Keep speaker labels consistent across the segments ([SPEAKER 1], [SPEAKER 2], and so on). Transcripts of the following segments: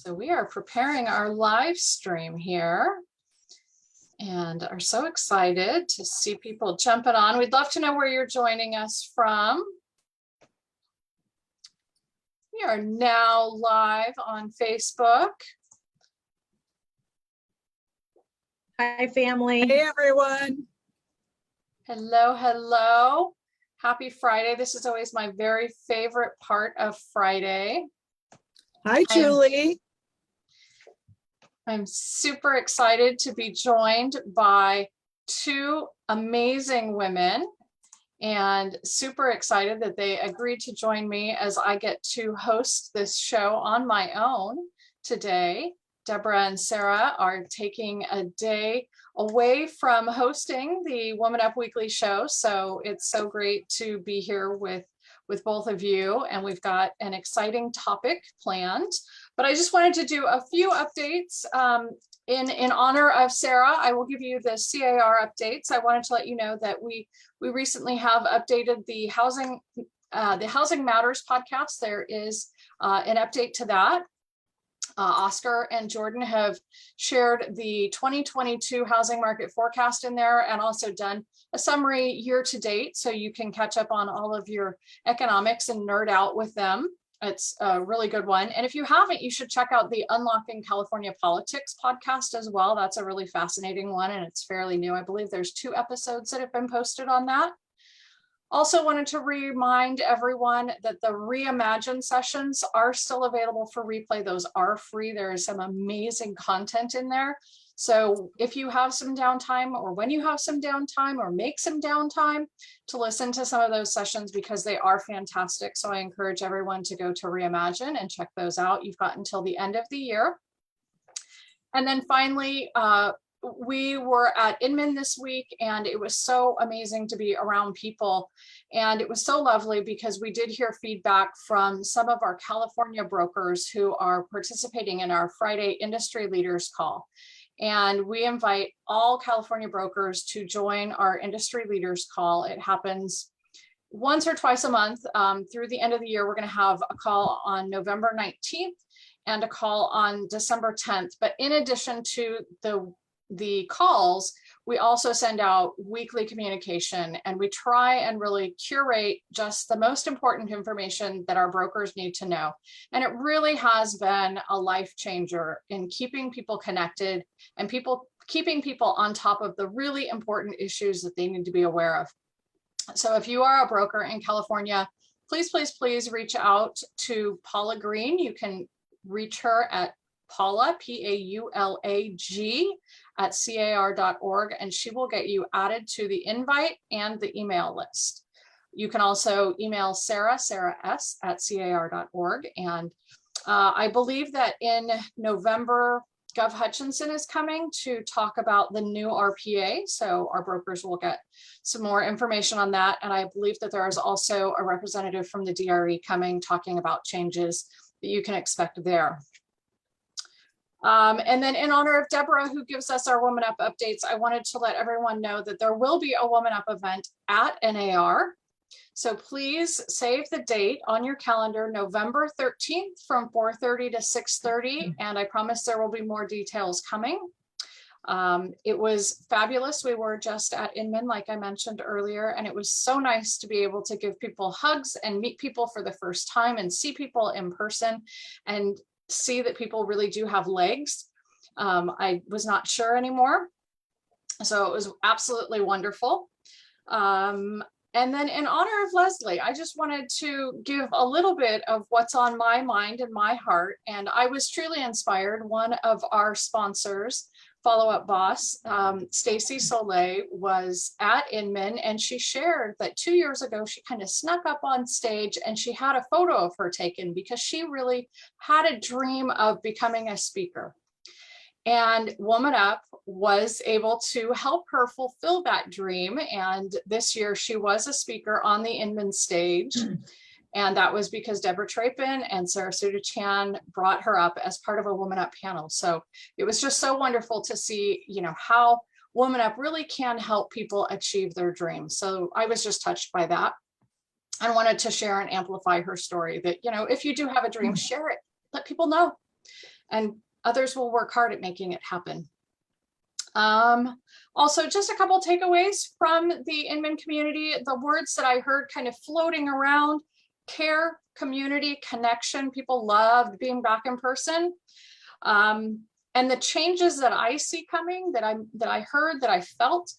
[SPEAKER 1] So we are preparing our live stream here and are so excited to see people jumping on. We'd love to know where you're joining us from. We are now live on Facebook.
[SPEAKER 2] Hi, family.
[SPEAKER 3] Hey, everyone.
[SPEAKER 1] Hello, hello. Happy Friday. This is always my very favorite part of Friday.
[SPEAKER 3] Hi, Julie.
[SPEAKER 1] I'm super excited to be joined by two amazing women and super excited that they agreed to join me as I get to host this show on my own today. Deborah and Sarah are taking a day away from hosting the WomanUP Weekly show, so it's so great to be here with both of you, and we've got an exciting topic planned. But I just wanted to do a few updates in honor of Sarah. I will give you the CAR updates. I wanted to let you know that we recently have updated the Housing Matters podcast. There is an update to that. Oscar and Jordan have shared the 2022 housing market forecast in there and also done a summary year to date, so you can catch up on all of your economics and nerd out with them. It's a really good one. And if you haven't, you should check out the Unlocking California Politics podcast as well. That's a really fascinating one, and it's fairly new. I believe there's 2 episodes that have been posted on that. Also wanted to remind everyone that the Reimagine sessions are still available for replay. Those are free. There is some amazing content in there. So if you have some downtime, or when you have some downtime, or make some downtime to listen to some of those sessions, because they are fantastic. So I encourage everyone to go to Reimagine and check those out. You've got until the end of the year. And then finally, we were at Inman this week, and it was so amazing to be around people. And it was so lovely because we did hear feedback from some of our California brokers who are participating in our Friday Industry Leaders Call. And we invite all California brokers to join our Industry Leaders Call. It happens once or twice a month. Through the end of the year, we're going to have a call on November 19th and a call on December 10th. But in addition to the calls, we also send out weekly communication, and we try and really curate just the most important information that our brokers need to know. And it really has been a life changer in keeping people connected and keeping people on top of the really important issues that they need to be aware of. So if you are a broker in California, please, please, please reach out to Paula Green. You can reach her at Paula, P-A-U-L-A-G, at CAR.org, and she will get you added to the invite and the email list. You can also email Sarah S at CAR.org. And I believe that in November, Gov Hutchinson is coming to talk about the new RPA. So our brokers will get some more information on that. And I believe that there is also a representative from the DRE coming talking about changes that you can expect there. And then in honor of Deborah, who gives us our WomanUP updates, I wanted to let everyone know that there will be a WomanUP event at NAR. So please save the date on your calendar, November 13th from 4:30 to 6:30. And I promise there will be more details coming. It was fabulous. We were just at Inman, like I mentioned earlier, and it was so nice to be able to give people hugs and meet people for the first time and see people in person and see that people really do have legs. I was not sure anymore. So it was absolutely wonderful. And then in honor of Leslie, I just wanted to give a little bit of what's on my mind and my heart. And I was truly inspired. One of our sponsors, Follow Up Boss, Stacy Soleil, was at Inman, and she shared that 2 years ago, she kind of snuck up on stage and she had a photo of her taken because she really had a dream of becoming a speaker. And WomanUP was able to help her fulfill that dream. And this year she was a speaker on the Inman stage. And that was because Deborah Trapin and Sarah Suda-Chan brought her up as part of a WomanUP panel. So it was just so wonderful to see, how WomanUP really can help people achieve their dreams. So I was just touched by that. I wanted to share and amplify her story that, if you do have a dream, share it, let people know. and others will work hard at making it happen. Also, just a couple takeaways from the Inman community. The words that I heard kind of floating around: care, community, connection. People loved being back in person. And the changes that I see coming, that I heard, that I felt.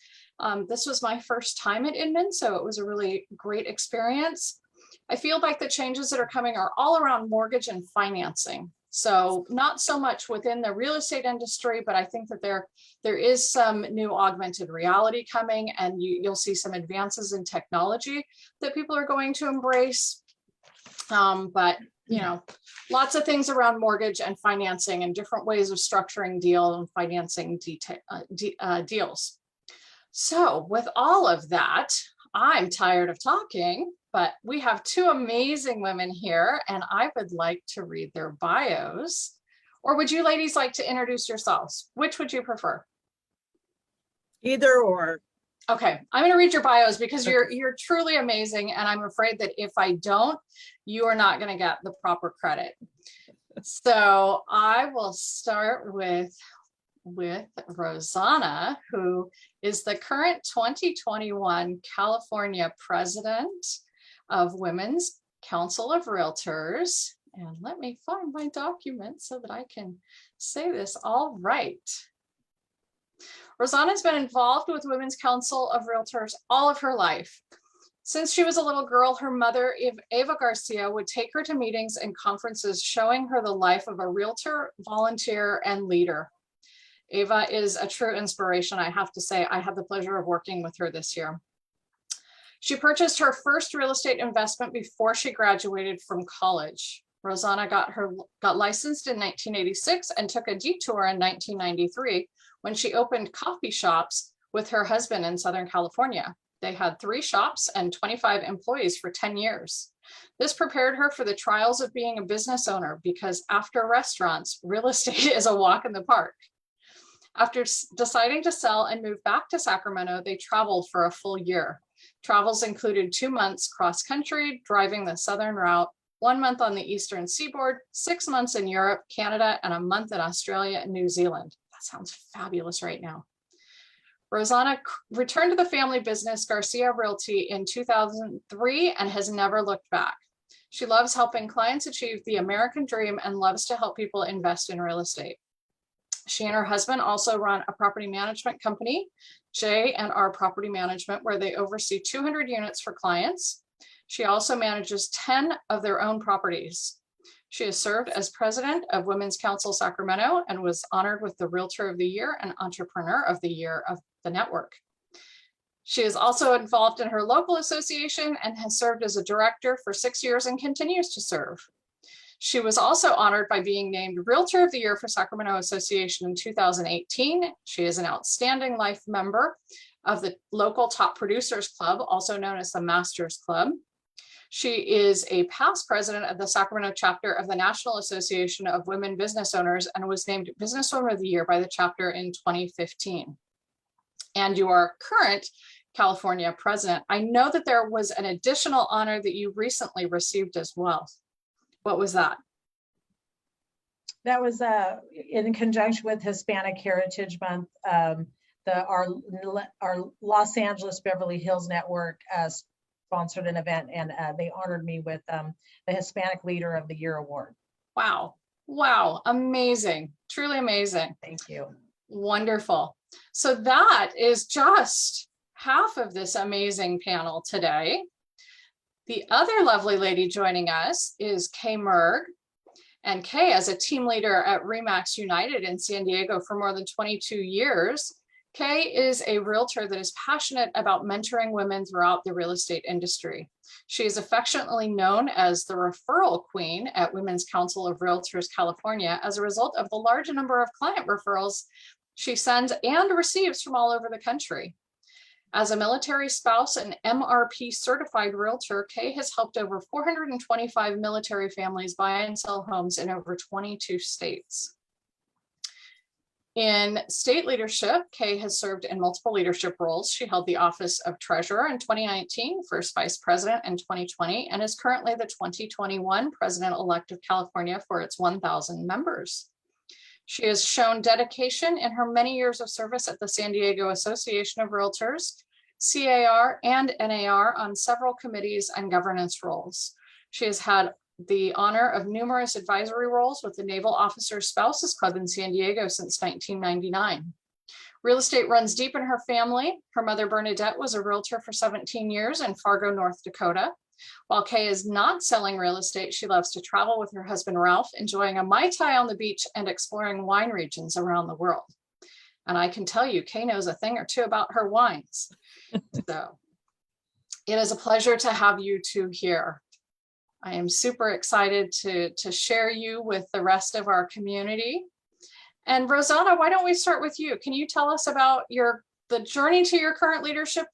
[SPEAKER 1] This was my first time at Inman, so it was a really great experience. I feel like the changes that are coming are all around mortgage and financing. So not so much within the real estate industry, but I think that there is some new augmented reality coming, and you'll see some advances in technology that people are going to embrace. But you know, lots of things around mortgage and financing and different ways of structuring deal and financing deals. So with all of that, I'm tired of talking, but we have two amazing women here, and I would like to read their bios. Or would you ladies like to introduce yourselves? Which would you prefer?
[SPEAKER 3] Either or.
[SPEAKER 1] Okay, I'm going to read your bios because you're truly amazing, and I'm afraid that if I don't, you are not going to get the proper credit. So I will start with Rosanna, who is the current 2021 California President of Women's Council of Realtors. And let me find my document so that I can say this all right. Rosanna has been involved with Women's Council of Realtors all of her life. Since she was a little girl, her mother, Eva Garcia, would take her to meetings and conferences showing her the life of a realtor, volunteer, and leader. Eva is a true inspiration, I have to say. I had the pleasure of working with her this year. She purchased her first real estate investment before she graduated from college. Rosanna got licensed in 1986 and took a detour in 1993 when she opened coffee shops with her husband in Southern California. They had 3 shops and 25 employees for 10 years. This prepared her for the trials of being a business owner, because after restaurants, real estate is a walk in the park. After deciding to sell and move back to Sacramento, they traveled for a full year. Travels included 2 months cross-country, driving the southern route, 1 month on the eastern seaboard, 6 months in Europe, Canada, and a month in Australia and New Zealand. That sounds fabulous right now. Rosanna returned to the family business, Garcia Realty, in 2003 and has never looked back. She loves helping clients achieve the American dream and loves to help people invest in real estate. She and her husband also run a property management company, J&R Property Management, where they oversee 200 units for clients. She also manages 10 of their own properties. She has served as president of Women's Council Sacramento and was honored with the Realtor of the Year and Entrepreneur of the Year of the network. She is also involved in her local association and has served as a director for 6 years and continues to serve. She was also honored by being named Realtor of the Year for Sacramento Association in 2018. She is an outstanding life member of the local Top Producers Club, also known as the Masters Club. She is a past president of the Sacramento chapter of the National Association of Women Business Owners and was named Business Owner of the Year by the chapter in 2015. And you are current California president. I know that there was an additional honor that you recently received as well. What was that?
[SPEAKER 2] That was in conjunction with Hispanic Heritage Month. Our Los Angeles Beverly Hills Network sponsored an event, and they honored me with the Hispanic Leader of the Year award.
[SPEAKER 1] Wow. Wow. Amazing. Truly amazing.
[SPEAKER 2] Thank you.
[SPEAKER 1] Wonderful. So that is just half of this amazing panel today. The other lovely lady joining us is Kay Merg. And Kay, as a team leader at Remax United in San Diego for more than 22 years, Kay is a realtor that is passionate about mentoring women throughout the real estate industry. She is affectionately known as the referral queen at Women's Council of Realtors California as a result of the large number of client referrals she sends and receives from all over the country. As a military spouse and MRP certified realtor, Kay has helped over 425 military families buy and sell homes in over 22 states. In state leadership, Kay has served in multiple leadership roles. She held the office of treasurer in 2019, first vice president in 2020, and is currently the 2021 president-elect of California for its 1,000 members. She has shown dedication in her many years of service at the San Diego Association of Realtors, CAR, and NAR on several committees and governance roles. She has had the honor of numerous advisory roles with the Naval Officers Spouses Club in San Diego since 1999. Real estate runs deep in her family. Her mother, Bernadette, was a realtor for 17 years in Fargo, North Dakota. While Kay is not selling real estate, she loves to travel with her husband, Ralph, enjoying a Mai Tai on the beach and exploring wine regions around the world. And I can tell you, Kay knows a thing or two about her wines. So it is a pleasure to have you two here. I am super excited to share you with the rest of our community. And Rosanna, why don't we start with you? Can you tell us about the journey to your current leadership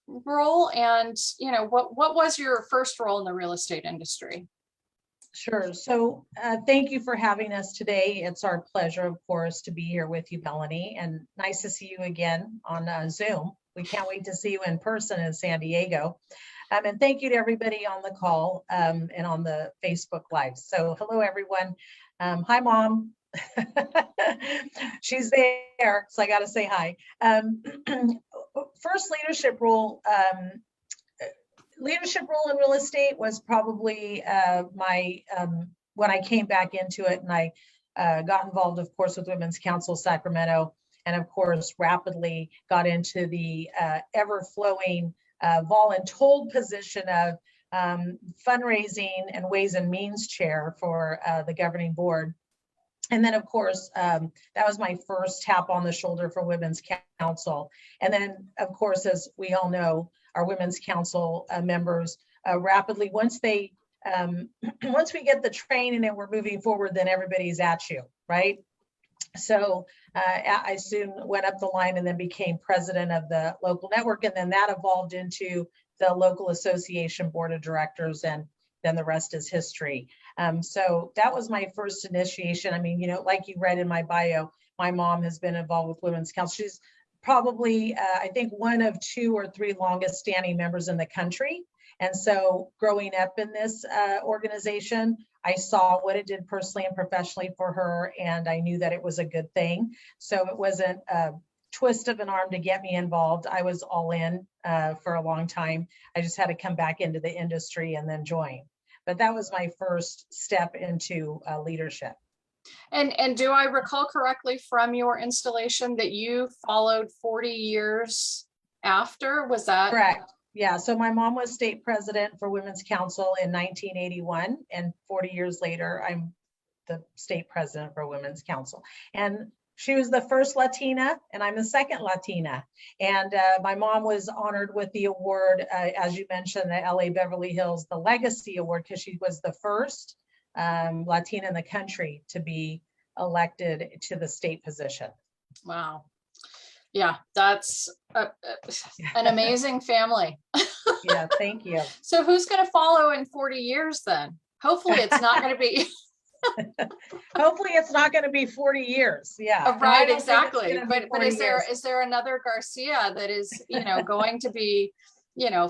[SPEAKER 1] role, and what was your first role in the real estate industry?
[SPEAKER 2] Sure. So thank you for having us today. It's our pleasure, of course, to be here with you, Melanie, and nice to see you again on Zoom. We can't wait to see you in person in San Diego. And thank you to everybody on the call and on the Facebook Live. So hello, everyone. Hi, Mom. She's there, so I got to say hi. First leadership role in real estate was probably when I came back into it, and I got involved, of course, with Women's Council Sacramento, and of course rapidly got into the ever-flowing voluntold position of fundraising and Ways and Means Chair for the governing board. And then, of course, that was my first tap on the shoulder for Women's Council. And then, of course, as we all know, our Women's Council members rapidly, once we get the training and we're moving forward, then everybody's at you, right? So I soon went up the line and then became president of the local network. And then that evolved into the local association board of directors, and then the rest is history. So that was my first initiation. I mean, like you read in my bio, my mom has been involved with Women's Council. She's probably, I think, one of 2 or 3 longest standing members in the country. And so growing up in this organization, I saw what it did personally and professionally for her, and I knew that it was a good thing. So it wasn't a twist of an arm to get me involved. I was all in for a long time. I just had to come back into the industry and then join. But that was my first step into leadership.
[SPEAKER 1] And do I recall correctly from your installation that you followed 40 years after? Was that
[SPEAKER 2] correct? Yeah. So my mom was state president for Women's Council in 1981, and 40 years later, I'm the state president for Women's Council. And she was the first Latina, and I'm the second Latina. And my mom was honored with the award, as you mentioned, the LA Beverly Hills, the Legacy Award, because she was the first Latina in the country to be elected to the state position.
[SPEAKER 1] Wow. Yeah, that's an amazing family.
[SPEAKER 2] Yeah, thank you.
[SPEAKER 1] So who's going to follow in 40 years then? Hopefully it's not going to be.
[SPEAKER 2] Hopefully it's not going to be 40 years. Yeah.
[SPEAKER 1] Right, exactly. But is there another Garcia that is, going to be,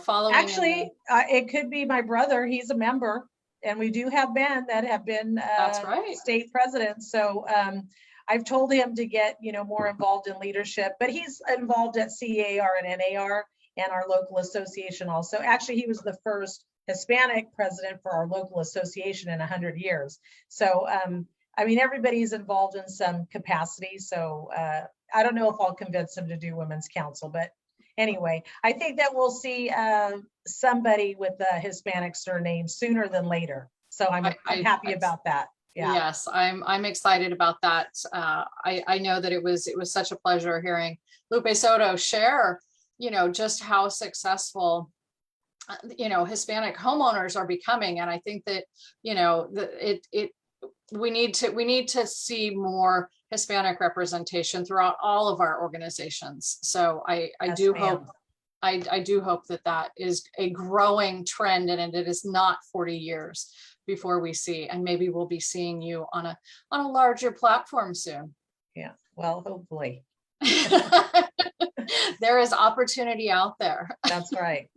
[SPEAKER 1] following?
[SPEAKER 2] Actually, it could be my brother. He's a member, and we do have men that have been
[SPEAKER 1] That's right.
[SPEAKER 2] state presidents. So I've told him to get, more involved in leadership, but he's involved at CAR and NAR and our local association also. Actually, he was the first Hispanic president for our local association in 100 years. So, I mean, everybody's involved in some capacity. So I don't know if I'll convince him to do Women's Council, but anyway, I think that we'll see somebody with the Hispanic surname sooner than later. So I'm happy about that. Yeah.
[SPEAKER 1] Yes, I'm excited about that. I know that it was such a pleasure hearing Lupe Soto share, just how successful, Hispanic homeowners are becoming. And I think that, we need to see more Hispanic representation throughout all of our organizations. So I do hope that is a growing trend, and it is not 40 years before we see, and maybe we'll be seeing you on a larger platform soon.
[SPEAKER 2] Yeah, well, hopefully.
[SPEAKER 1] There is opportunity out there.
[SPEAKER 2] That's right.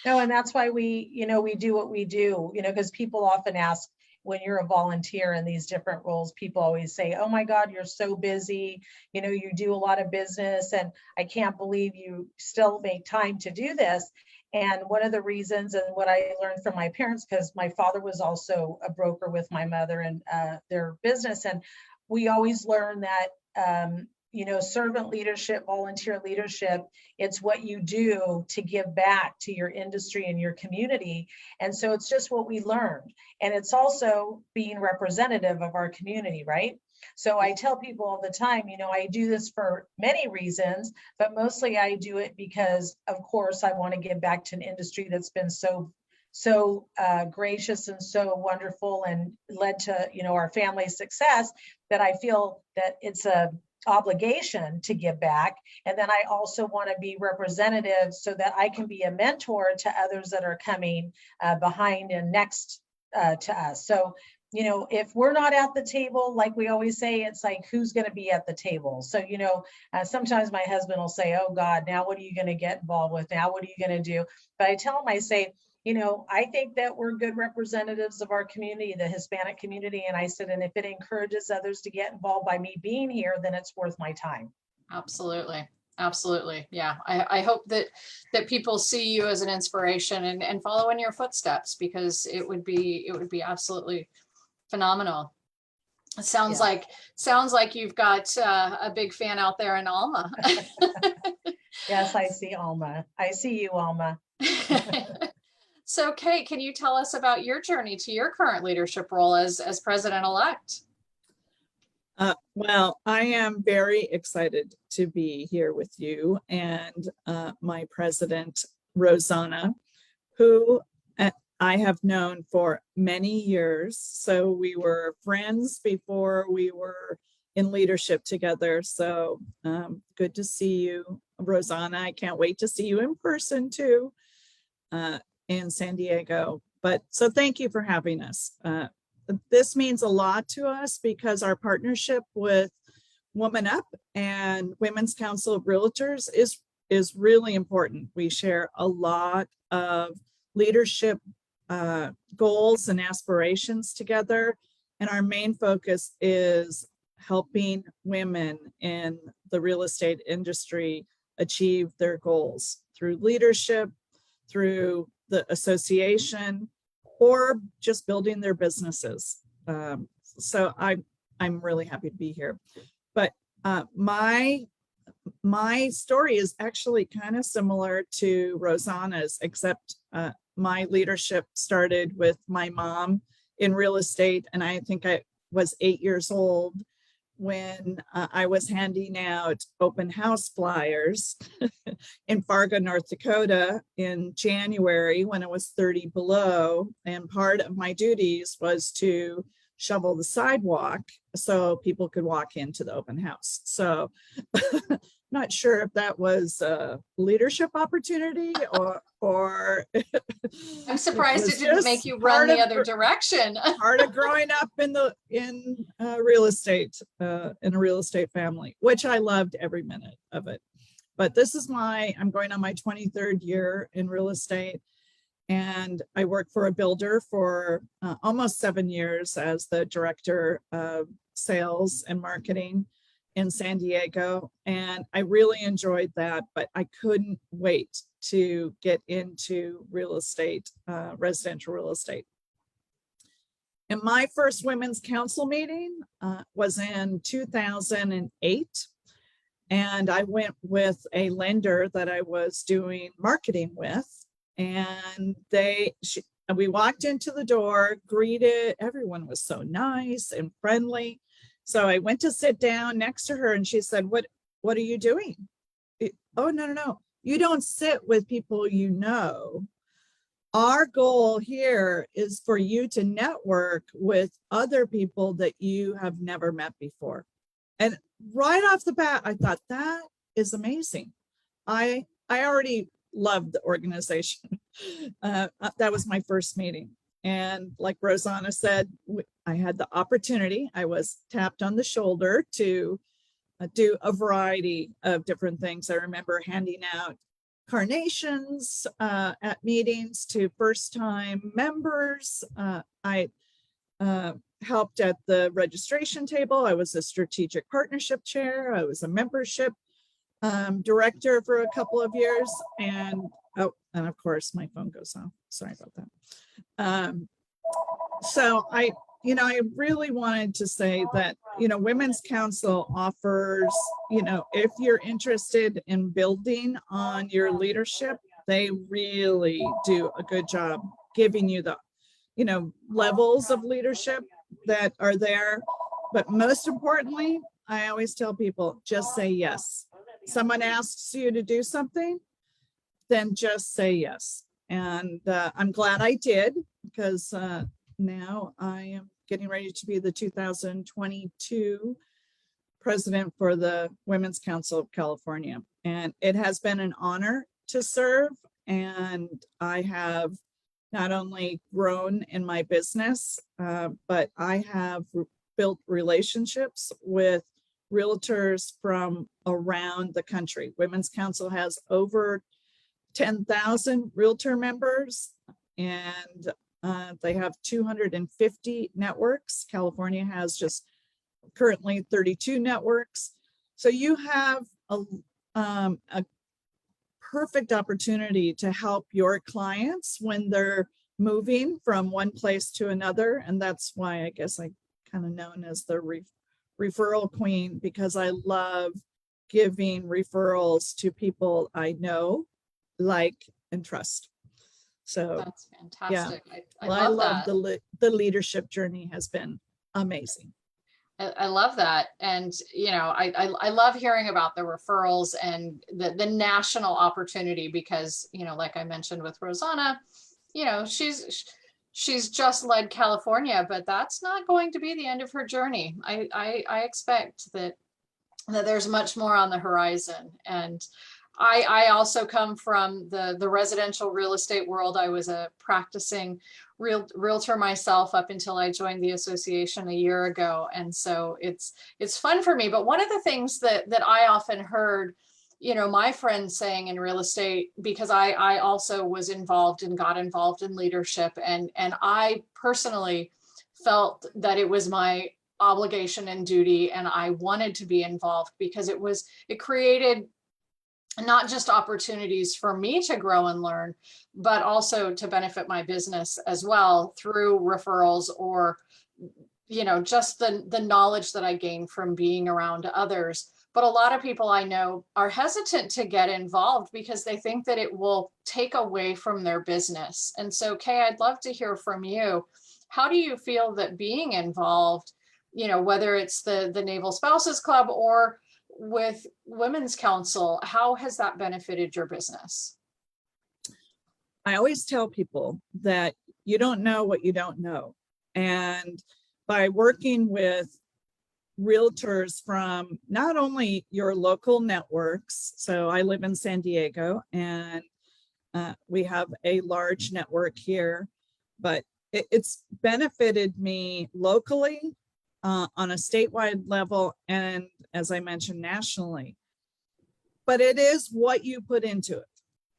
[SPEAKER 2] No, and that's why we do what we do, because people often ask, when you're a volunteer in these different roles, people always say, oh my God, you're so busy. You know, you do a lot of business and I can't believe you still make time to do this. And one of the reasons, and what I learned from my parents, because my father was also a broker with my mother and their business. And we always learn that, you know, servant leadership, volunteer leadership, it's what you do to give back to your industry and your community. And so it's just what we learned. And it's also being representative of our community, right? So I tell people all the time, you know, I do this for many reasons, but mostly I do it because, of course, I want to give back to an industry that's been so gracious and so wonderful and led to, you know, our family's success, that I feel that it's a obligation to give back. And then I also want to be representative so that I can be a mentor to others that are coming behind and next to us. So, you know, if we're not at the table, like we always say, it's like, who's going to be at the table? So, you know, sometimes my husband will say, oh God, now what are you going to get involved with? Now what are you going to do? But I tell him, I say, you know, I think that we're good representatives of our community, the Hispanic community. And I said, and if it encourages others to get involved by me being here, then it's worth my time.
[SPEAKER 1] Absolutely. Absolutely. Yeah. I hope that people see you as an inspiration and follow in your footsteps, because it would be absolutely phenomenal. It sounds like you've got a big fan out there in Alma.
[SPEAKER 2] Yes, I see Alma. I see you, Alma.
[SPEAKER 1] So Kate, can you tell us about your journey to your current leadership role as president-elect?
[SPEAKER 3] Well, I am very excited to be here with you and my president, Rosanna, who I have known for many years. So we were friends before we were in leadership together. So good to see you, Rosanna. I can't wait to see you in person too in San Diego. But so thank you for having us. This means a lot to us because our partnership with WomanUP and Women's Council of Realtors is really important. We share a lot of leadership goals and aspirations together. And our main focus is helping women in the real estate industry achieve their goals through leadership, through the association, or just building their businesses. So I'm really happy to be here. But my story is actually kind of similar to Rosanna's, except my leadership started with my mom in real estate. And I think I was 8 years old when I was handing out open house flyers in Fargo, North Dakota in January when it was 30 below. And part of my duties was to shovel the sidewalk so people could walk into the open house. So not sure if that was a leadership opportunity or
[SPEAKER 1] I'm surprised it didn't make you run the other direction.
[SPEAKER 3] Part of growing up in real estate, in a real estate family, which I loved every minute of it. But this is I'm going on my 23rd year in real estate. And I worked for a builder for almost 7 years as the director of sales and marketing in San Diego. And I really enjoyed that, but I couldn't wait to get into real estate, residential real estate. And my first Women's Council meeting was in 2008. And I went with a lender that I was doing marketing with. And we walked into the door, greeted, everyone was so nice and friendly. So I went to sit down next to her and she said, what are you doing? Oh, no. You don't sit with people you know. Our goal here is for you to network with other people that you have never met before. And right off the bat, I thought that is amazing. I already loved the organization. That was my first meeting. And like Rosanna said, I had the opportunity, I was tapped on the shoulder to do a variety of different things. I remember handing out carnations at meetings to first-time members. I helped at the registration table. I was a strategic partnership chair. I was a membership director for a couple of years. And of course my phone goes off. Sorry about that. So I really wanted to say that, Women's Council offers, if you're interested in building on your leadership, they really do a good job giving you the, levels of leadership that are there. But most importantly, I always tell people, just say yes. Someone asks you to do something, then just say yes. And I'm glad I did, because now I am getting ready to be the 2022 president for the Women's Council of California. And it has been an honor to serve. And I have not only grown in my business, but I have built relationships with realtors from around the country. Women's Council has over 10,000 realtor members, and they have 250 networks. California has just currently 32 networks. So you have a perfect opportunity to help your clients when they're moving from one place to another. And that's why I guess I kind of known as the referral queen, because I love giving referrals to people I know, like, and trust. So
[SPEAKER 1] That's fantastic.
[SPEAKER 3] Yeah.
[SPEAKER 1] I
[SPEAKER 3] I
[SPEAKER 1] love
[SPEAKER 3] love
[SPEAKER 1] that.
[SPEAKER 3] the leadership journey has been amazing.
[SPEAKER 1] I love that. And, I love hearing about the referrals and the national opportunity, because, like I mentioned with Rosanna, she's just led California, but that's not going to be the end of her journey. I expect that there's much more on the horizon. And I also come from the residential real estate world. I was a practicing realtor myself up until I joined the association a year ago. And so it's fun for me. But one of the things that I often heard, my friends saying in real estate, because I also was involved and got involved in leadership, and I personally felt that it was my obligation and duty, and I wanted to be involved because it created not just opportunities for me to grow and learn, but also to benefit my business as well through referrals, or, just the knowledge that I gained from being around others. But a lot of people I know are hesitant to get involved because they think that it will take away from their business. And so, Kay, I'd love to hear from you. How do you feel that being involved, whether it's the Naval Spouses Club or with Women's Council, how has that benefited your business?
[SPEAKER 3] I always tell people that you don't know what you don't know. And by working with realtors from not only your local networks, so I live in San Diego, and we have a large network here, but it's benefited me locally, on a statewide level, and as I mentioned, nationally. But it is what you put into it,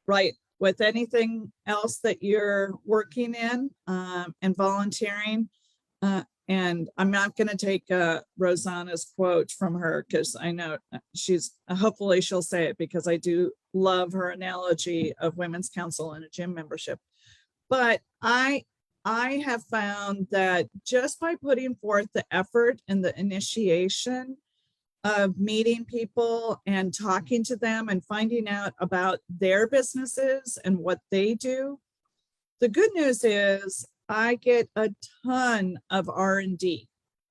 [SPEAKER 3] right? With anything else that you're working in, and volunteering. And I'm not going to take Rosanna's quote from her, because I know hopefully she'll say it, because I do love her analogy of Women's Council and a gym membership. But I have found that just by putting forth the effort and the initiation of meeting people and talking to them and finding out about their businesses and what they do, the good news is I get a ton of R&D,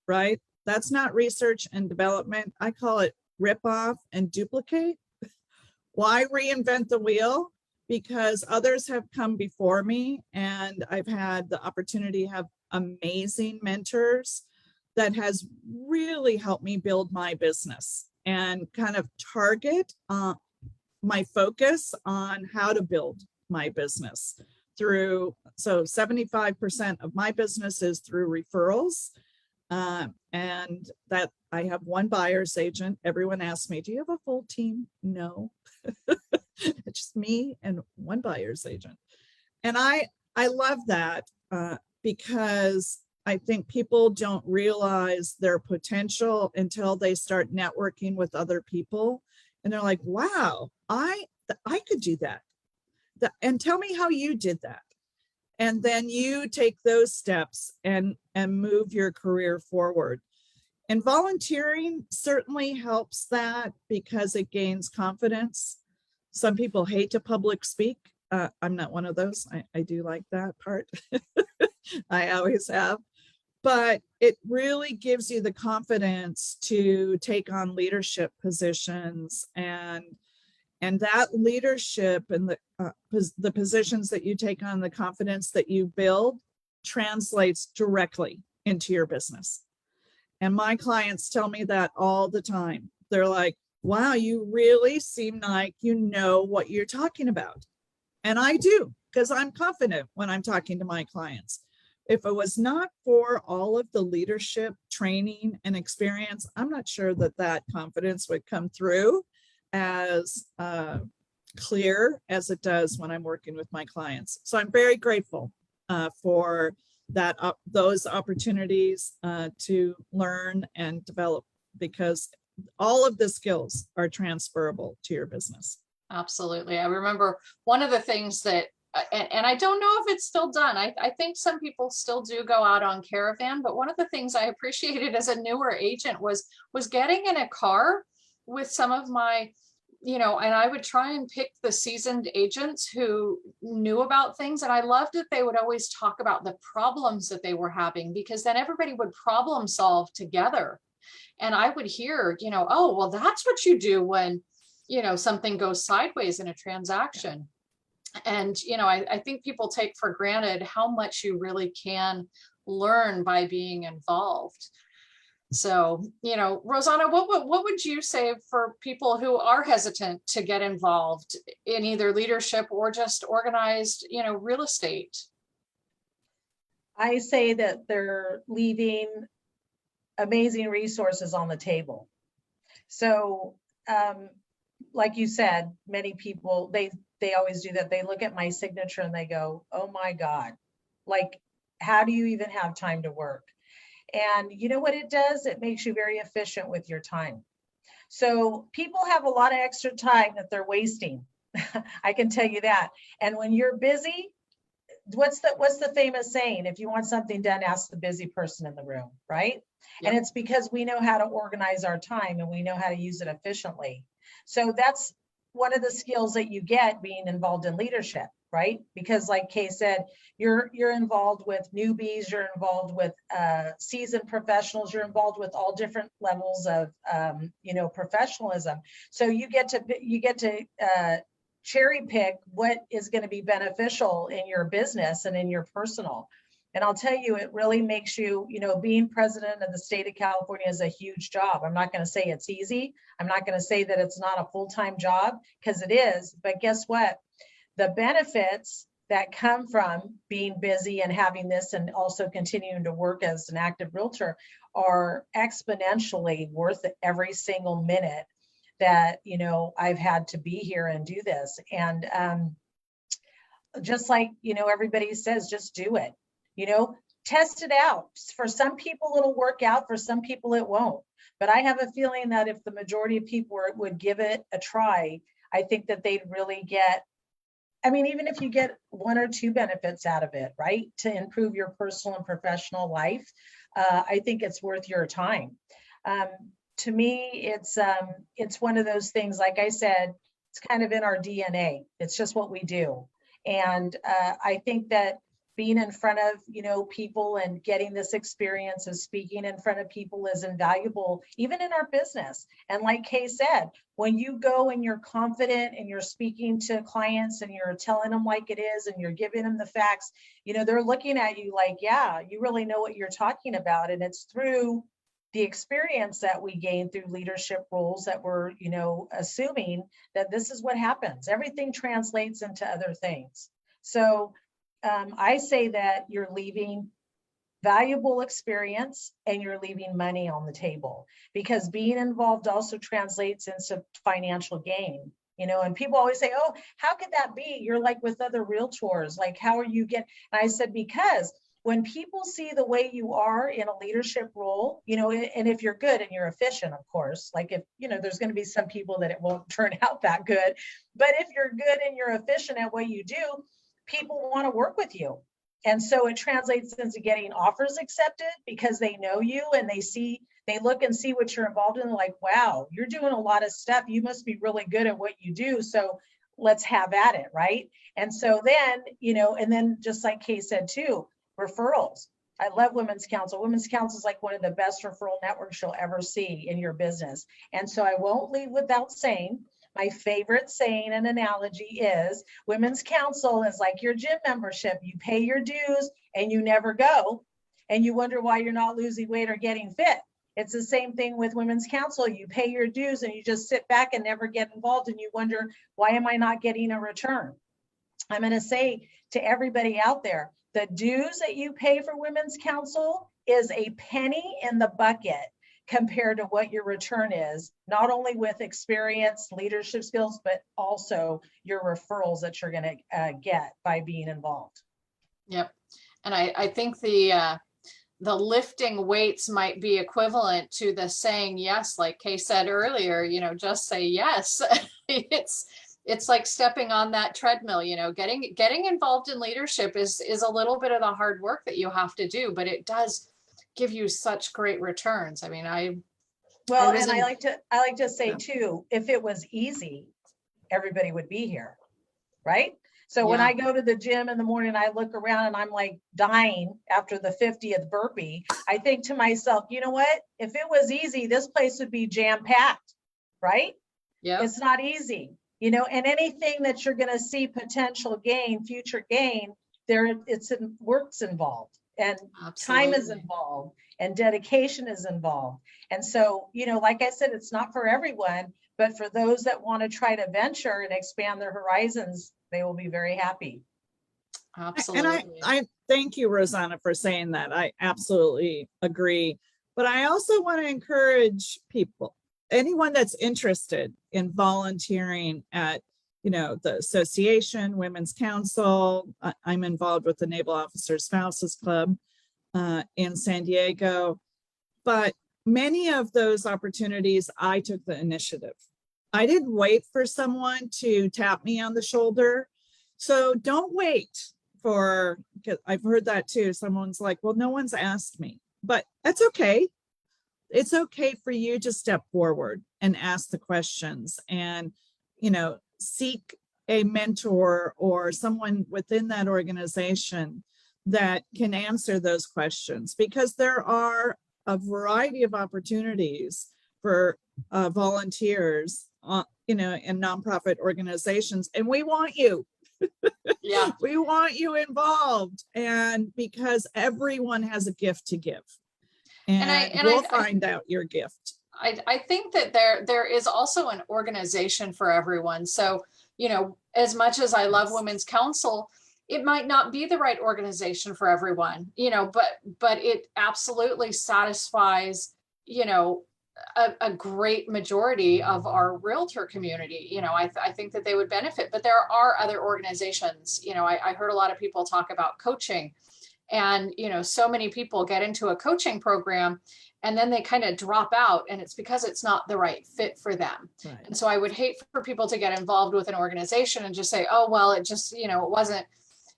[SPEAKER 3] right? That's not research and development. I call it rip off and duplicate. Why reinvent the wheel? Because others have come before me, and I've had the opportunity to have amazing mentors that has really helped me build my business and kind of target my focus on how to build my business through. So 75% of my business is through referrals, and that I have one buyer's agent. Everyone asks me, do you have a full team? No. It's just me and one buyer's agent. And I love that, because I think people don't realize their potential until they start networking with other people. And they're like, wow, I could do that. And tell me how you did that. And then you take those steps and move your career forward. And volunteering certainly helps that because it gains confidence. Some people hate to public speak. I'm not one of those. I do like that part. I always have. But it really gives you the confidence to take on leadership positions, and that leadership and the positions that you take on, the confidence that you build translates directly into your business. And my clients tell me that all the time. They're like, wow, you really seem like you know what you're talking about. And I do, because I'm confident when I'm talking to my clients. If it was not for all of the leadership training and experience, I'm not sure that confidence would come through as clear as it does when I'm working with my clients. So I'm very grateful for those opportunities to learn and develop, because all of the skills are transferable to your business.
[SPEAKER 1] Absolutely. I remember one of the things that, and I don't know if it's still done. I think some people still do go out on caravan, but one of the things I appreciated as a newer agent was getting in a car with some of my, and I would try and pick the seasoned agents who knew about things. And I loved that they would always talk about the problems that they were having, because then everybody would problem solve together. And I would hear, oh, well, that's what you do when, something goes sideways in a transaction. And, I think people take for granted how much you really can learn by being involved. So, Rosanna, what would you say for people who are hesitant to get involved in either leadership or just organized, real estate?
[SPEAKER 2] I say that they're leaving amazing resources on the table. So, like you said, many people, they always do that. They look at my signature and they go, oh my God, like, how do you even have time to work? And you know what it does? It makes you very efficient with your time. So people have a lot of extra time that they're wasting. I can tell you that. And when you're busy, what's the famous saying? If you want something done, ask the busy person in the room, right? Yep. And it's because we know how to organize our time and we know how to use it efficiently. So that's one of the skills that you get being involved in leadership, right? Because like Kay said, you're involved with newbies, you're involved with seasoned professionals, you're involved with all different levels of professionalism. So you get to cherry pick what is going to be beneficial in your business and in your personal. And I'll tell you, it really makes you, being president of the state of California is a huge job. I'm not going to say it's easy. I'm not going to say that it's not a full-time job, because it is. But guess what? The benefits that come from being busy and having this and also continuing to work as an active realtor are exponentially worth every single minute that, I've had to be here and do this. And just like, everybody says, just do it. Test it out. For some people, it'll work out. For some people, it won't. But I have a feeling that if the majority of people would give it a try, I think that they'd really get, even if you get one or two benefits out of it, right, to improve your personal and professional life, I think it's worth your time. To me, it's one of those things, like I said, it's kind of in our DNA. It's just what we do. And I think that being in front of, people and getting this experience of speaking in front of people is invaluable, even in our business. And like Kay said, when you go and you're confident and you're speaking to clients and you're telling them like it is and you're giving them the facts, they're looking at you like, yeah, you really know what you're talking about. And it's through the experience that we gain through leadership roles that we're, assuming that this is what happens. Everything translates into other things. So I say that you're leaving valuable experience and you're leaving money on the table, because being involved also translates into financial gain. And people always say, oh, how could that be? You're like with other realtors, like, how are you getting? And I said, because when people see the way you are in a leadership role, you know, and if you're good and you're efficient, of course, like if, you know, there's going to be some people that it won't turn out that good, but if you're good and you're efficient at what you do, people want to work with you. And so it translates into getting offers accepted because they know you and they look and see what you're involved in. Like, wow, you're doing a lot of stuff. You must be really good at what you do. So let's have at it, right? And so then, you know, and then just like Kay said too, referrals. I love Women's Council. Women's Council is like one of the best referral networks you'll ever see in your business. And so I won't leave without saying, my favorite saying and analogy is Women's Council is like your gym membership. You pay your dues and you never go. And you wonder why you're not losing weight or getting fit. It's the same thing with Women's Council. You pay your dues and you just sit back and never get involved. And you wonder, why am I not getting a return? I'm going to say to everybody out there, the dues that you pay for Women's Council is a penny in the bucket compared to what your return is, not only with experience, leadership skills, but also your referrals that you're going to get by being involved.
[SPEAKER 1] Yep. And I think the lifting weights might be equivalent to the saying yes, like Kay said earlier, you know, just say yes. It's like stepping on that treadmill, you know, getting involved in leadership is a little bit of the hard work that you have to do, but it does give you such great returns. I mean, I
[SPEAKER 2] like to say too, if it was easy, everybody would be here, right? So when I go to the gym in the morning, I look around and I'm like dying after the 50th burpee. I think to myself, you know what? If it was easy, this place would be jam-packed, right?
[SPEAKER 1] Yeah.
[SPEAKER 2] It's not easy, you know, and anything that you're going to see potential gain, future gain, work's involved and time is involved and dedication is involved. And so, you know, like I said, it's not for everyone, but for those that want to try to venture and expand their horizons, they will be very happy.
[SPEAKER 1] Absolutely.
[SPEAKER 3] And I thank you, Rosanna, for saying that. I absolutely agree. But I also want to encourage people, anyone that's interested in volunteering at, you know, the association, Women's Council. I'm involved with the Naval Officer Spouses Club in San Diego. But many of those opportunities, I took the initiative. I didn't wait for someone to tap me on the shoulder. So don't wait for, because I've heard that too. Someone's like, well, no one's asked me, but that's okay. It's okay for you to step forward and ask the questions and, you know, seek a mentor or someone within that organization that can answer those questions, because there are a variety of opportunities for volunteers, you know, in nonprofit organizations, and we want you.
[SPEAKER 1] Yeah,
[SPEAKER 3] we want you involved, and because everyone has a gift to give, and we'll find out your gift.
[SPEAKER 1] I think that there is also an organization for everyone. So, you know, as much as I love Women's Council, it might not be the right organization for everyone, you know, but it absolutely satisfies, you know, a great majority of our realtor community. You know, I think that they would benefit, but there are other organizations. You know, I heard a lot of people talk about coaching, and, you know, so many people get into a coaching program and then they kind of drop out, and it's because it's not the right fit for them. Right. And so I would hate for people to get involved with an organization and just say, oh, well, it just, you know,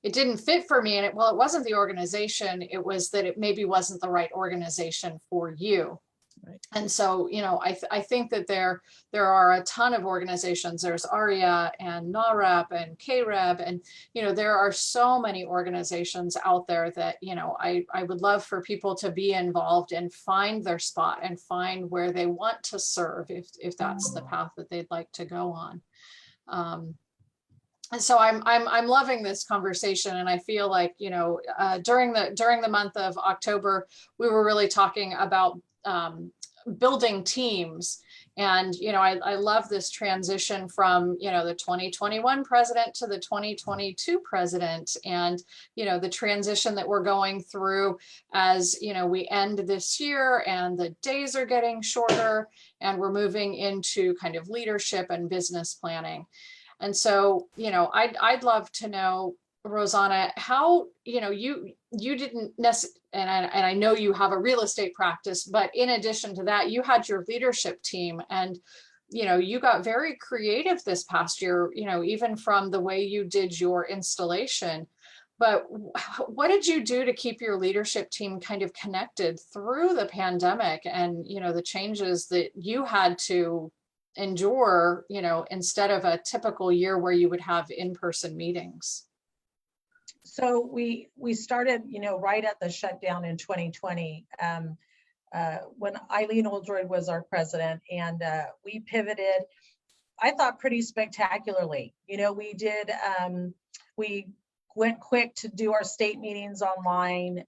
[SPEAKER 1] it didn't fit for me. And it wasn't the organization. It was that it maybe wasn't the right organization for you. Right. And so, you know, I think that there are a ton of organizations. There's ARIA and NAREP and KREB, and, you know, there are so many organizations out there that, you know, I would love for people to be involved and find their spot and find where they want to serve, if that's the path that they'd like to go on. And so I'm loving this conversation, and I feel like, you know, during the month of October, we were really talking about building teams. And, you know, I love this transition from, you know, the 2021 president to the 2022 president, and, you know, the transition that we're going through as, you know, we end this year and the days are getting shorter and we're moving into kind of leadership and business planning. And so, you know, I'd love to know Rosanna, how, you didn't necessarily, and I know you have a real estate practice, but in addition to that, you had your leadership team, and you got very creative this past year, even from the way you did your installation. But what did you do to keep your leadership team kind of connected through the pandemic and, the changes that you had to endure, instead of a typical year where you would have in-person meetings?
[SPEAKER 2] So we started, right at the shutdown in 2020, when Eileen Oldroyd was our president, and we pivoted, I thought, pretty spectacularly. We went quick to do our state meetings online.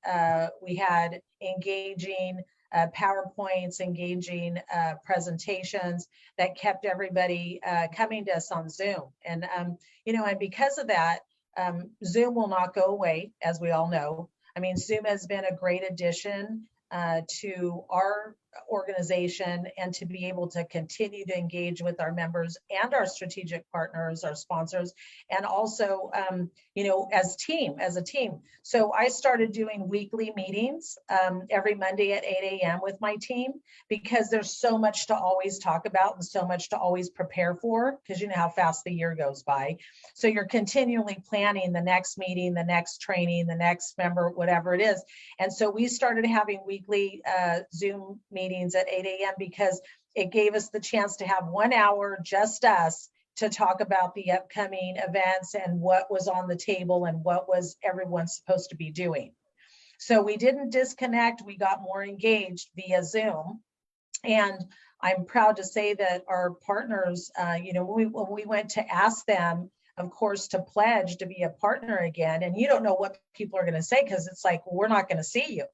[SPEAKER 2] We had engaging PowerPoints, engaging presentations that kept everybody coming to us on Zoom. And, and because of that, Zoom will not go away, as we all know. I mean, Zoom has been a great addition to our organization, and to be able to continue to engage with our members and our strategic partners, our sponsors, and also, as a team. So I started doing weekly meetings every Monday at 8 a.m. with my team, because there's so much to always talk about and so much to always prepare for, because you know how fast the year goes by. So you're continually planning the next meeting, the next training, the next member, whatever it is. And so we started having weekly Zoom meetings at 8 a.m. because it gave us the chance to have 1 hour, just us, to talk about the upcoming events and what was on the table and what was everyone supposed to be doing. So we didn't disconnect, we got more engaged via Zoom. And I'm proud to say that our partners, when we went to ask them, of course, to pledge to be a partner again, and you don't know what people are going to say, because it's like, well, we're not going to see you.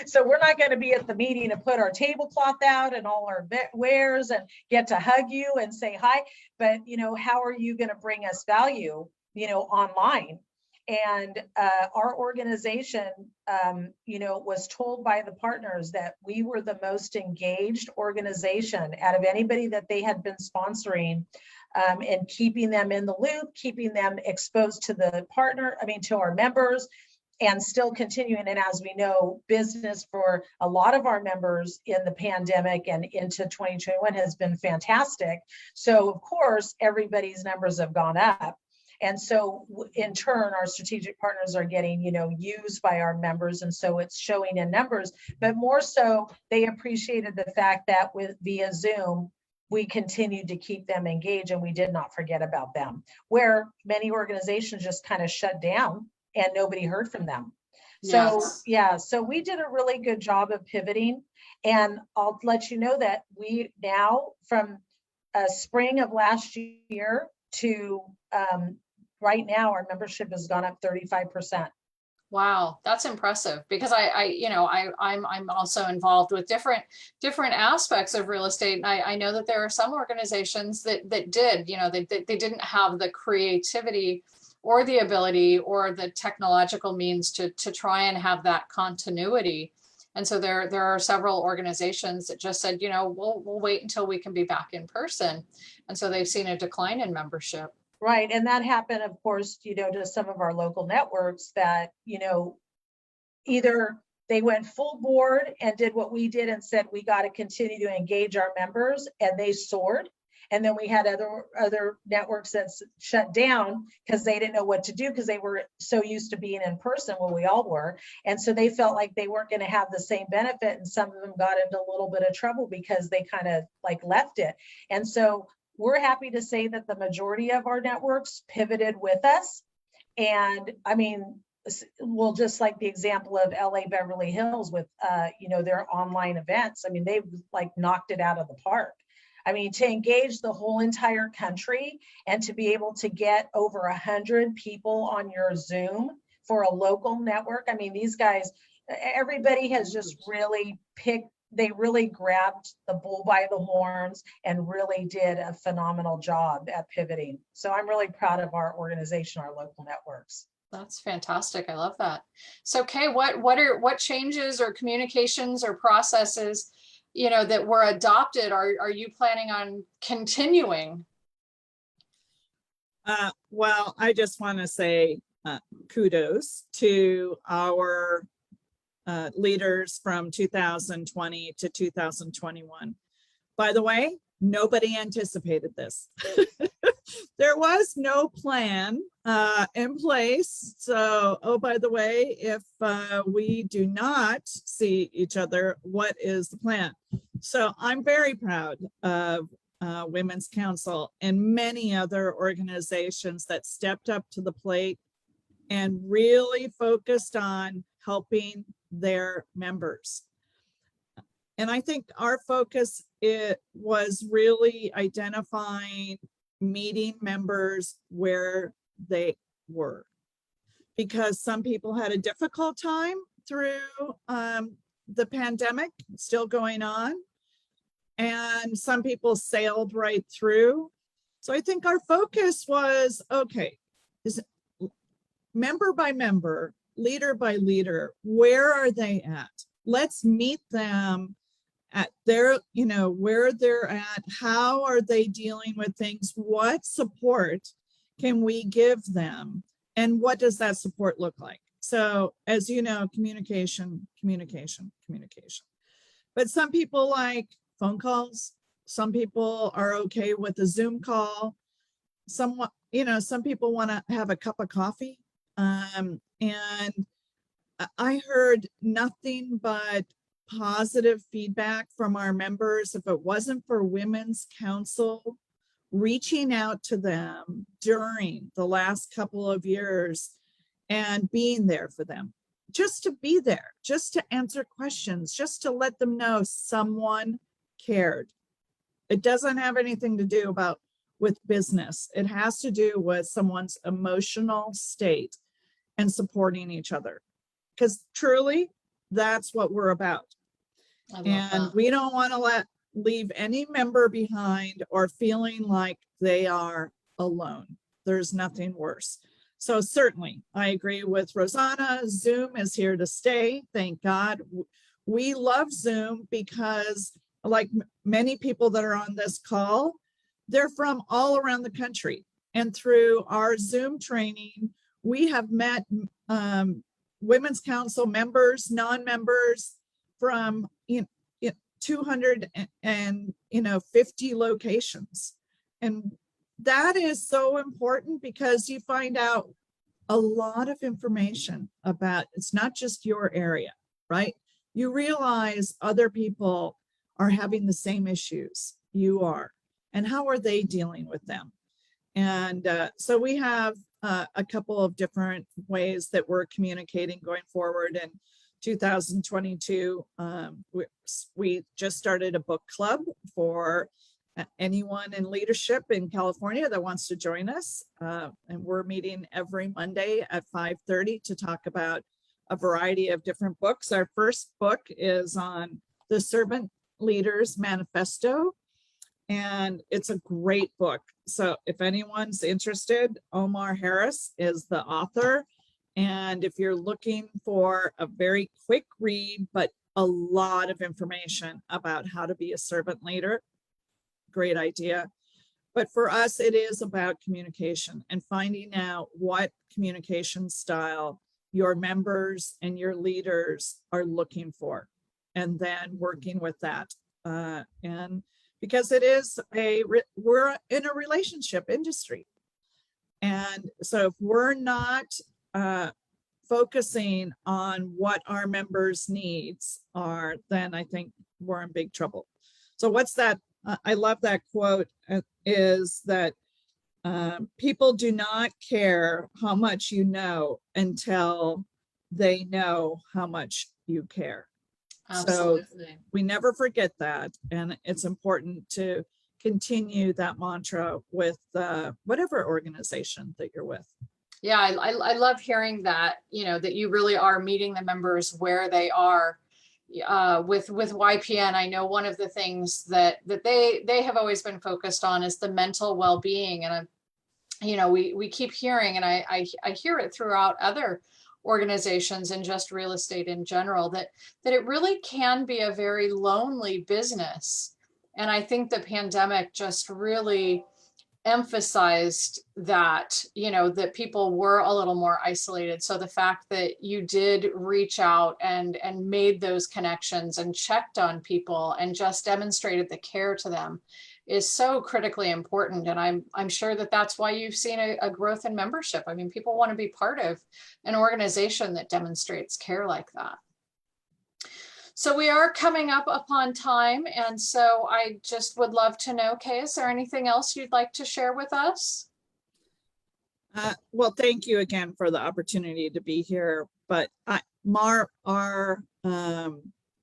[SPEAKER 2] So we're not going to be at the meeting and put our tablecloth out and all our wares and get to hug you and say hi. But, how are you going to bring us value, online? And our organization, was told by the partners that we were the most engaged organization out of anybody that they had been sponsoring, and keeping them in the loop, keeping them exposed to to our members, and still continuing. And as we know, business for a lot of our members in the pandemic and into 2021 has been fantastic. So of course, everybody's numbers have gone up. And so in turn, our strategic partners are getting, used by our members. And so it's showing in numbers, but more so they appreciated the fact that via Zoom, we continued to keep them engaged and we did not forget about them, where many organizations just kind of shut down and nobody heard from them.
[SPEAKER 1] Yes.
[SPEAKER 2] So we did a really good job of pivoting. And I'll let you know that we now, from spring of last year to right now, our membership has gone up 35%.
[SPEAKER 1] Wow, that's impressive, because I'm also involved with different aspects of real estate. And I know that there are some organizations that did, they didn't have the creativity or the ability or the technological means to try and have that continuity. And so there are several organizations that just said, we'll wait until we can be back in person. And so they've seen a decline in membership.
[SPEAKER 2] Right. And that happened, of course, to some of our local networks that, either they went full board and did what we did and said, we got to continue to engage our members, and they soared. And then we had other networks that shut down because they didn't know what to do, because they were so used to being in person. Well, we all were. And so they felt like they weren't going to have the same benefit. And some of them got into a little bit of trouble because they kind of left it. And so we're happy to say that the majority of our networks pivoted with us. And I mean, well, just like the example of LA Beverly Hills with, their online events. I mean, they've knocked it out of the park. I mean, to engage the whole entire country and to be able to get over 100 people on your Zoom for a local network. I mean, these guys, everybody has just really they really grabbed the bull by the horns and really did a phenomenal job at pivoting. So I'm really proud of our organization, our local networks.
[SPEAKER 1] That's fantastic. I love that. So Kay, what changes or communications or processes that were adopted are you planning on continuing?
[SPEAKER 3] Well, I just want to say kudos to our leaders from 2020 to 2021. By the way, nobody anticipated this. There was no plan in place. So, oh, by the way, if we do not see each other, what is the plan? So I'm very proud of Women's Council and many other organizations that stepped up to the plate and really focused on helping their members. And I think our focus, it was really identifying, meeting members where they were, because some people had a difficult time through the pandemic still going on, and some people sailed right through. So I think our focus was, okay, is member by member, leader by leader, where are they at? Let's meet them at their, where they're at. How are they dealing with things? What support can we give them? And what does that support look like? So as you know, communication. But some people like phone calls. Some people are okay with a Zoom call. Some people want to have a cup of coffee. And I heard nothing but positive feedback from our members. If it wasn't for Women's Council reaching out to them during the last couple of years and being there for them, just to be there, just to answer questions, just to let them know someone cared. It doesn't have anything to do with business. It has to do with someone's emotional state and supporting each other, because truly that's what we're about. And we don't want to leave any member behind or feeling like they are alone. There's nothing worse. So certainly I agree with Rosanna. Zoom is here to stay. Thank God. We love Zoom because, like many people that are on this call, they're from all around the country. And through our Zoom training, we have met Women's Council members, non-members from 250 locations. And that is so important, because you find out a lot of information about, it's not just your area, right? You realize other people are having the same issues you are, and how are they dealing with them? And so we have a couple of different ways that we're communicating going forward. And 2022, we just started a book club for anyone in leadership in California that wants to join us. And we're meeting every Monday at 5:30 to talk about a variety of different books. Our first book is on the Servant Leaders Manifesto, and it's a great book. So if anyone's interested, Omar Harris is the author. And if you're looking for a very quick read, but a lot of information about how to be a servant leader, great idea. But for us, it is about communication and finding out what communication style your members and your leaders are looking for, and then working with that. And because it is we're in a relationship industry. And so if we're not focusing on what our members' needs are, then I think we're in big trouble. So what's that? I love that quote, is that people do not care how much you know until they know how much you care.
[SPEAKER 1] Absolutely.
[SPEAKER 3] So we never forget that. And it's important to continue that mantra with whatever organization that you're with.
[SPEAKER 1] Yeah, I love hearing that, that you really are meeting the members where they are. With YPN, I know one of the things that they have always been focused on is the mental well-being. And we keep hearing, and I hear it throughout other organizations and just real estate in general, that it really can be a very lonely business. And I think the pandemic just really emphasized that, that people were a little more isolated. So the fact that you did reach out and made those connections and checked on people and just demonstrated the care to them is so critically important. And I'm sure that that's why you've seen a growth in membership. I mean, people want to be part of an organization that demonstrates care like that. So we are coming up upon time. And so I just would love to know, Kay, is there anything else you'd like to share with us?
[SPEAKER 3] Well, thank you again for the opportunity to be here. But our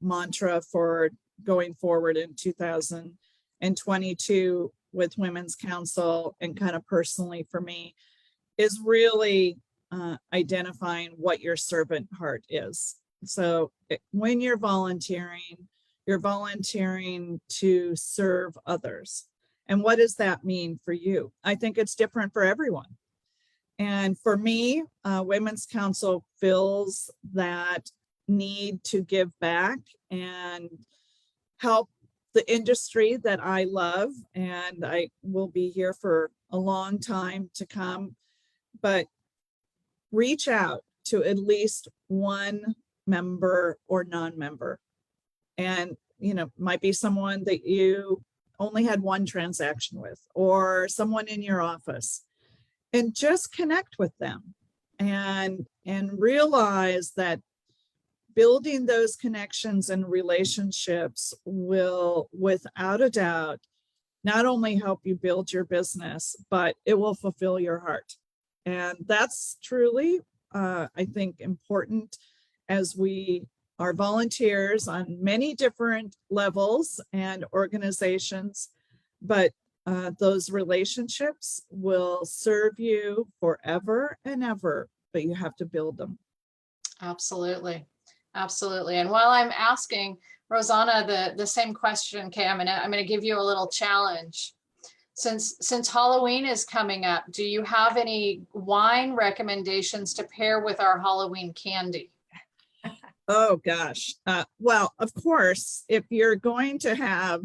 [SPEAKER 3] mantra for going forward in 2022 with Women's Council, and kind of personally for me, is really identifying what your servant heart is. So when you're volunteering to serve others. And what does that mean for you? I think it's different for everyone. And for me, Women's Council fills that need to give back and help the industry that I love. And I will be here for a long time to come, but reach out to at least one member or non-member. And, might be someone that you only had one transaction with, or someone in your office, and just connect with them and realize that building those connections and relationships will, without a doubt, not only help you build your business, but it will fulfill your heart. And that's truly, I think, important as we are volunteers on many different levels and organizations, but those relationships will serve you forever and ever, but you have to build them. Absolutely.
[SPEAKER 1] Absolutely. And while I'm asking Rosanna the same question, Kay, I'm gonna give you a little challenge. Since Halloween is coming up, do you have any wine recommendations to pair with our Halloween candy?
[SPEAKER 3] Oh gosh. Well, of course, if you're going to have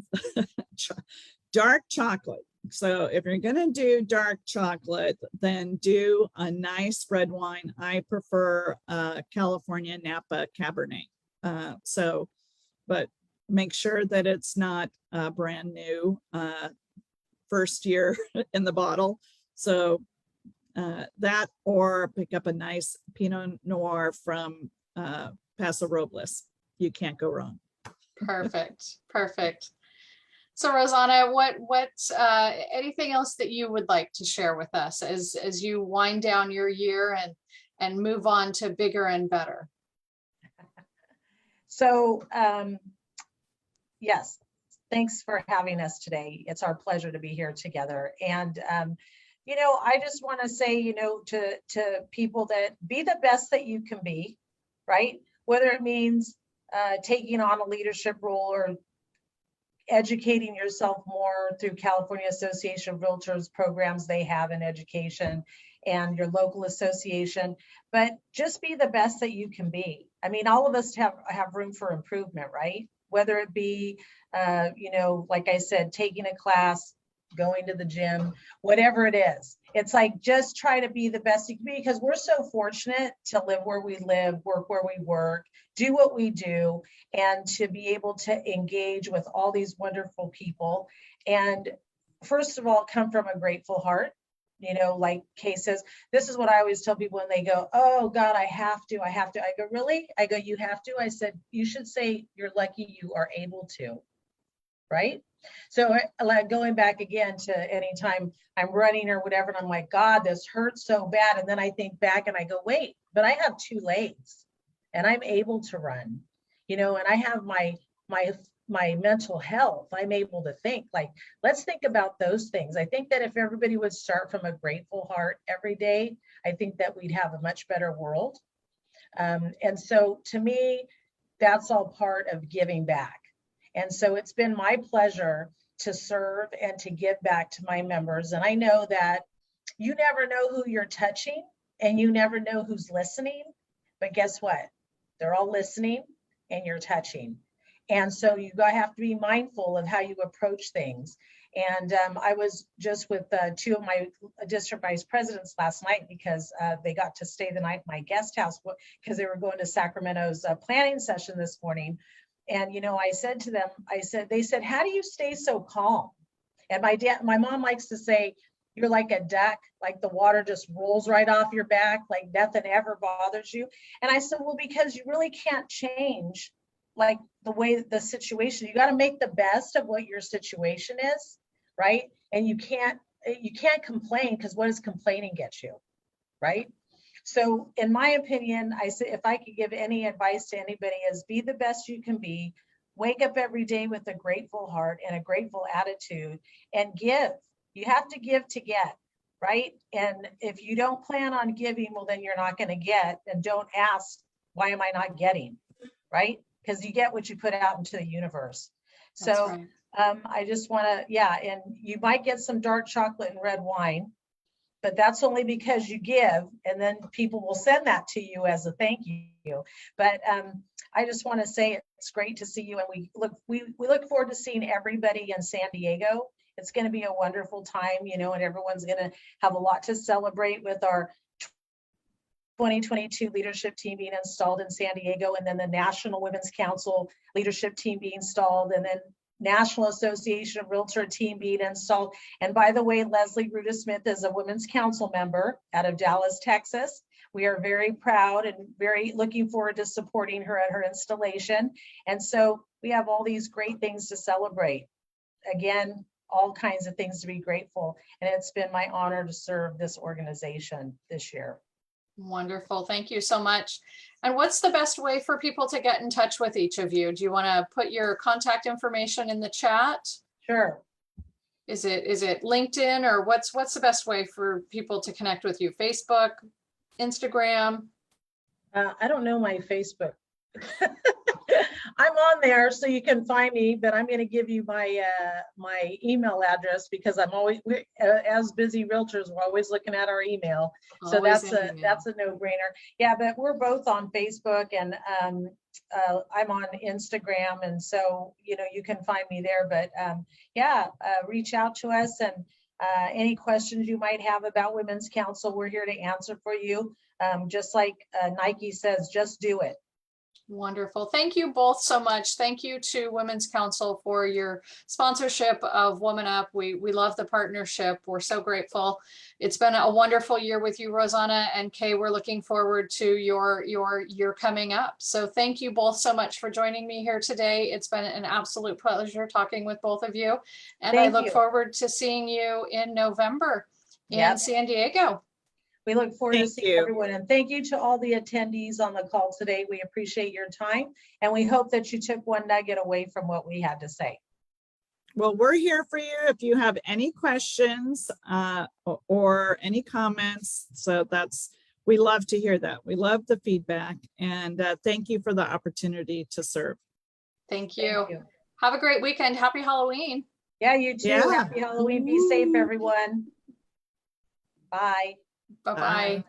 [SPEAKER 3] dark chocolate, so if you're going to do dark chocolate, then do a nice red wine. I prefer California Napa Cabernet. But make sure that it's not brand new, first year in the bottle. So that, or pick up a nice Pinot Noir from Paso Robles. You can't go wrong.
[SPEAKER 1] Perfect. Perfect. So Rosanna, what's anything else that you would like to share with us as you wind down your year and move on to bigger and better?
[SPEAKER 2] So yes, thanks for having us today. It's our pleasure to be here together. And I just want to say, to people, that be the best that you can be, right? Whether it means taking on a leadership role or educating yourself more through California Association of Realtors programs they have in education and your local association, but just be the best that you can be. I mean, all of us have room for improvement, right? Whether it be, like I said, taking a class, going to the gym, whatever it is. It's like, just try to be the best you can be, because we're so fortunate to live where we live, work where we work, do what we do, and to be able to engage with all these wonderful people. And first of all, come from a grateful heart. Like Kay says, this is what I always tell people when they go, oh God, I have to. I go, really? I go, you have to? I said, you should say you're lucky you are able to, right? So like going back again to anytime I'm running or whatever, and I'm like, God, this hurts so bad. And then I think back and I go, wait, but I have 2 legs and I'm able to run, and I have my mental health. I'm able to think. Like, let's think about those things. I think that if everybody would start from a grateful heart every day, I think that we'd have a much better world. And so to me, that's all part of giving back. And so it's been my pleasure to serve and to give back to my members. And I know that you never know who you're touching and you never know who's listening, but guess what? They're all listening and you're touching. And so you have to be mindful of how you approach things. And I was just with two of my district vice presidents last night because they got to stay the night in my guest house because they were going to Sacramento's planning session this morning. And, you know, I said to them, they said, how do you stay so calm? And my mom likes to say, you're like a duck, like the water just rolls right off your back, like nothing ever bothers you. And I said, well, because you really can't change like the way the situation, you got to make the best of what your situation is, right? And you can't complain, because what does complaining get you, right? So in my opinion, I say, if I could give any advice to anybody, is be the best you can be, wake up every day with a grateful heart and a grateful attitude, and give. You have to give to get, right? And if you don't plan on giving, well, then you're not going to get. And don't ask, why am I not getting, right? Because you get what you put out into the universe.
[SPEAKER 1] That's
[SPEAKER 2] So
[SPEAKER 1] right.
[SPEAKER 2] I just want to, yeah, and you might get some dark chocolate and red wine, but that's only because you give, and then people will send that to you as a thank you. But I just want to say it's great to see you, and we look forward to seeing everybody in San Diego. It's going to be a wonderful time, you know, and everyone's going to have a lot to celebrate with our 2022 leadership team being installed in San Diego, and then the National Women's Council leadership team being installed, and then National Association of Realtor team being installed. And by the way, Leslie Ruda Smith is a Women's Council member out of Dallas, Texas. We are very proud and very looking forward to supporting her at her installation. And so we have all these great things to celebrate. Again, all kinds of things to be grateful. And it's been my honor to serve this organization this year.
[SPEAKER 1] Wonderful. Thank you so much. And what's the best way for people to get in touch with each of you? Do you want to put your contact information in the chat?
[SPEAKER 2] Sure.
[SPEAKER 1] Is it LinkedIn, or what's the best way for people to connect with you? Facebook, Instagram?
[SPEAKER 2] I don't know my Facebook. I'm on there, so you can find me, but I'm going to give you my my email address, because I'm always, as busy realtors, we're always looking at our email. So
[SPEAKER 1] Always
[SPEAKER 2] that's
[SPEAKER 1] an email.
[SPEAKER 2] that's a no-brainer. Yeah, but we're both on Facebook, and I'm on Instagram, and so you know you can find me there. But yeah, reach out to us, and any questions you might have about Women's Council, we're here to answer for you. Just like Nike says, just do it.
[SPEAKER 1] Wonderful. Thank you both so much. Thank you to Women's Council for your sponsorship of WomanUP. We love the partnership. We're so grateful. It's been a wonderful year with you, Rosanna, and Kay. We're looking forward to your year coming up. So thank you both so much for joining me here today. It's been an absolute pleasure talking with both of you. And I look forward to seeing you in November in San Diego.
[SPEAKER 2] We look forward to seeing everyone, and thank you to all the attendees on the call today. We appreciate your time, and we hope that you took one nugget away from what we had to say.
[SPEAKER 3] Well, we're here for you if you have any questions or any comments. So we love to hear that. We love the feedback, and thank you for the opportunity to serve.
[SPEAKER 1] Thank you. Have a great weekend. Happy Halloween.
[SPEAKER 2] Yeah, you too. Yeah. Happy Halloween. Be safe, everyone. Bye.
[SPEAKER 1] Bye-bye.